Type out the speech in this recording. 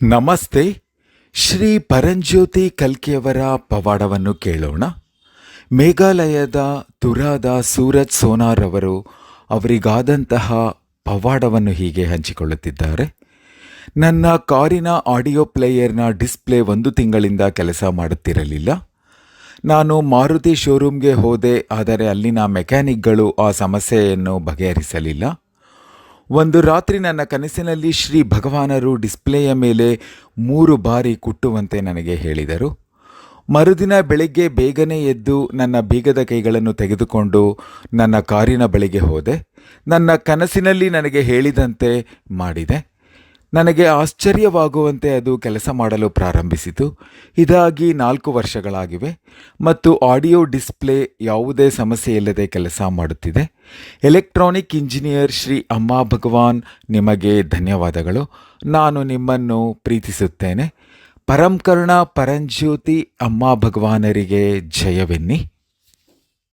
ನಮಸ್ತೆ. ಶ್ರೀ ಪರಂಜ್ಯೋತಿ ಕಲ್ಕಿಯವರ ಪವಾಡವನ್ನು ಕೇಳೋಣ. ಮೇಘಾಲಯದ ತುರಾದ ಸೂರಜ್ ಸೋನಾರ್ ಅವರು ಅವರಿಗಾದಂತಹ ಪವಾಡವನ್ನು ಹೀಗೆ ಹಂಚಿಕೊಳ್ಳುತ್ತಿದ್ದಾರೆ. ನನ್ನ ಕಾರಿನ ಆಡಿಯೋ ಪ್ಲೇಯರ್ನ ಡಿಸ್ಪ್ಲೇ 1 ತಿಂಗಳಿಂದ ಕೆಲಸ ಮಾಡುತ್ತಿರಲಿಲ್ಲ. ನಾನು ಮಾರುತಿ ಶೋರೂಮ್ಗೆ ಹೋದೆ, ಆದರೆ ಅಲ್ಲಿನ ಮೆಕ್ಯಾನಿಕ್ಗಳು ಆ ಸಮಸ್ಯೆಯನ್ನು ಬಗೆಹರಿಸಲಿಲ್ಲ. ಒಂದು ರಾತ್ರಿ ನನ್ನ ಕನಸಿನಲ್ಲಿ ಶ್ರೀ ಭಗವಾನರು ಡಿಸ್ಪ್ಲೇಯ ಮೇಲೆ 3 ಬಾರಿ ಕುಟ್ಟುವಂತೆ ನನಗೆ ಹೇಳಿದರು. ಮರುದಿನ ಬೆಳಗ್ಗೆ ಬೇಗನೆ ಎದ್ದು ನನ್ನ ಬೀಗದ ಕೈಗಳನ್ನು ತೆಗೆದುಕೊಂಡು ನನ್ನ ಕಾರಿನ ಬಳಿಗೆ ಹೋದೆ. ನನ್ನ ಕನಸಿನಲ್ಲಿ ನನಗೆ ಹೇಳಿದಂತೆ ಮಾಡಿದೆ. ನನಗೆ ಆಶ್ಚರ್ಯವಾಗುವಂತೆ ಅದು ಕೆಲಸ ಮಾಡಲು ಪ್ರಾರಂಭಿಸಿತು. ಇದಾಗಿ 4 ವರ್ಷಗಳಾಗಿವೆ ಮತ್ತು ಆಡಿಯೋ ಡಿಸ್ಪ್ಲೇ ಯಾವುದೇ ಸಮಸ್ಯೆ ಇಲ್ಲದೆ ಕೆಲಸ ಮಾಡುತ್ತಿದೆ. ಎಲೆಕ್ಟ್ರಾನಿಕ್ ಇಂಜಿನಿಯರ್ ಶ್ರೀ ಅಮ್ಮ ಭಗವಾನ್, ನಿಮಗೆ ಧನ್ಯವಾದಗಳು. ನಾನು ನಿಮ್ಮನ್ನು ಪ್ರೀತಿಸುತ್ತೇನೆ. ಪರಂಕರ್ಣ ಪರಂಜ್ಯೋತಿ ಅಮ್ಮ ಭಗವಾನರಿಗೆ ಜಯವೆನ್ನಿ.